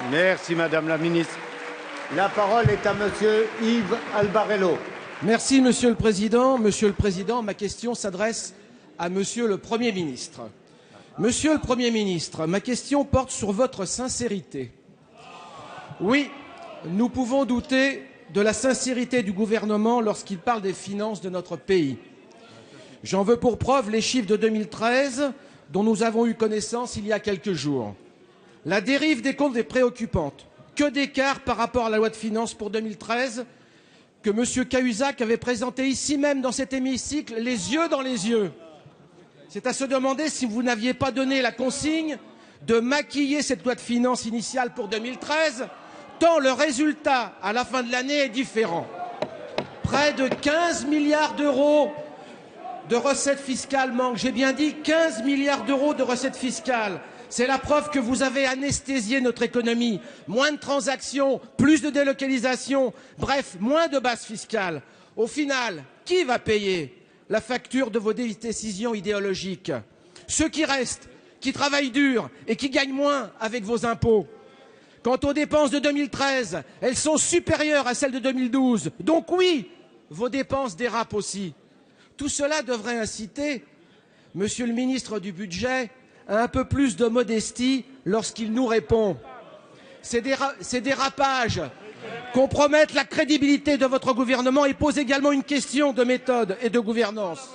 Merci Madame la Ministre. La parole est à Monsieur Yves Albarello. Merci Monsieur le Président. Monsieur le Président, ma question s'adresse à Monsieur le Premier ministre. Monsieur le Premier ministre, ma question porte sur votre sincérité. Oui, nous pouvons douter de la sincérité du gouvernement lorsqu'il parle des finances de notre pays. J'en veux pour preuve les chiffres de 2013 dont nous avons eu connaissance il y a quelques jours. La dérive des comptes est préoccupante. Que d'écart par rapport à la loi de finances pour 2013 que M. Cahuzac avait présenté ici même dans cet hémicycle, les yeux dans les yeux. C'est à se demander si vous n'aviez pas donné la consigne de maquiller cette loi de finances initiale pour 2013, tant le résultat à la fin de l'année est différent. Près de 15 milliards d'euros de recettes fiscales manquent. J'ai bien dit 15 milliards d'euros de recettes fiscales. C'est la preuve que vous avez anesthésié notre économie. Moins de transactions, plus de délocalisation, bref, moins de base fiscale. Au final, qui va payer la facture de vos décisions idéologiques? Ceux qui restent, qui travaillent dur et qui gagnent moins avec vos impôts. Quant aux dépenses de 2013, elles sont supérieures à celles de 2012. Donc oui, vos dépenses dérapent aussi. Tout cela devrait inciter Monsieur le ministre du Budget à un peu plus de modestie lorsqu'il nous répond. Ces dérapages compromettent la crédibilité de votre gouvernement et posent également une question de méthode et de gouvernance.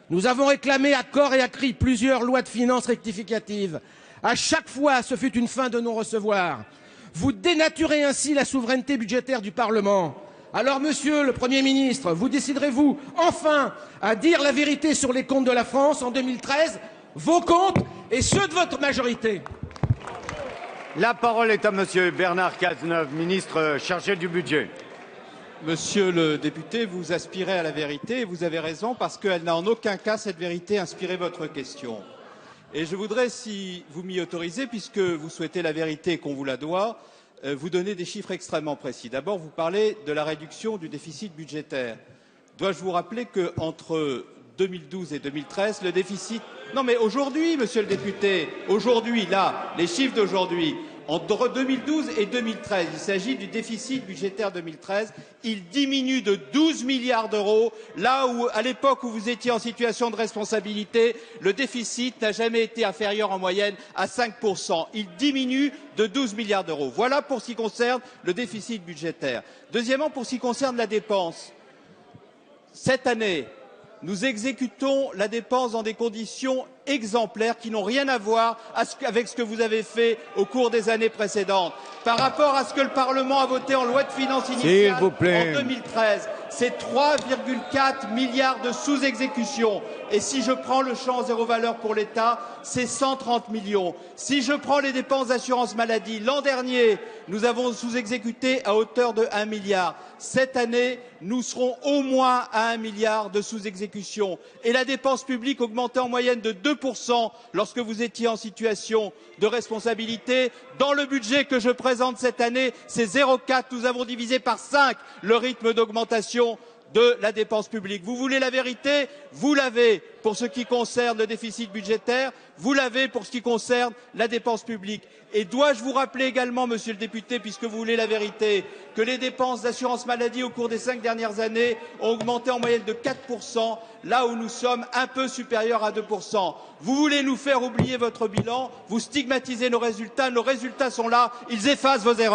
Nous avons réclamé à corps et à cri plusieurs lois de finances rectificatives. À chaque fois, ce fut une fin de non-recevoir. Vous dénaturez ainsi la souveraineté budgétaire du Parlement. Alors, Monsieur le Premier ministre, vous déciderez-vous enfin à dire la vérité sur les comptes de la France en 2013, vos comptes et ceux de votre majorité? La parole est à Monsieur Bernard Cazeneuve, ministre chargé du budget. Monsieur le député, vous aspirez à la vérité et vous avez raison parce qu'elle n'a en aucun cas, cette vérité, inspiré votre question. Et je voudrais, si vous m'y autorisez, puisque vous souhaitez la vérité et qu'on vous la doit, vous donner des chiffres extrêmement précis. D'abord, vous parlez de la réduction du déficit budgétaire. Dois-je vous rappeler qu'entre 2012 et 2013, le déficit... Non mais aujourd'hui, monsieur le député, aujourd'hui, là, les chiffres d'aujourd'hui, entre 2012 et 2013, il s'agit du déficit budgétaire 2013, il diminue de 12 milliards d'euros, là où, à l'époque où vous étiez en situation de responsabilité, le déficit n'a jamais été inférieur en moyenne à 5%. Il diminue de 12 milliards d'euros. Voilà pour ce qui concerne le déficit budgétaire. Deuxièmement, pour ce qui concerne la dépense, cette année, nous exécutons la dépense dans des conditions exemplaires qui n'ont rien à voir avec ce que vous avez fait au cours des années précédentes. Par rapport à ce que le Parlement a voté en loi de finances initiale en 2013, c'est 3,4 milliards de sous-exécution. Et si je prends le champ zéro valeur pour l'État, c'est 130 millions. Si je prends les dépenses d'assurance maladie, l'an dernier, nous avons sous-exécuté à hauteur de 1 milliard. Cette année, nous serons au moins à 1 milliard de sous-exécution. Et la dépense publique augmentait en moyenne de 2% lorsque vous étiez en situation de responsabilité. Dans le budget que je présente cette année, c'est 0,4. Nous avons divisé par 5 le rythme d'augmentation de la dépense publique. Vous voulez la vérité? Vous l'avez pour ce qui concerne le déficit budgétaire, vous l'avez pour ce qui concerne la dépense publique. Et dois-je vous rappeler également, monsieur le député, puisque vous voulez la vérité, que les dépenses d'assurance maladie au cours des 5 dernières années ont augmenté en moyenne de 4%, là où nous sommes un peu supérieurs à 2%. Vous voulez nous faire oublier votre bilan, vous stigmatisez nos résultats sont là, ils effacent vos erreurs.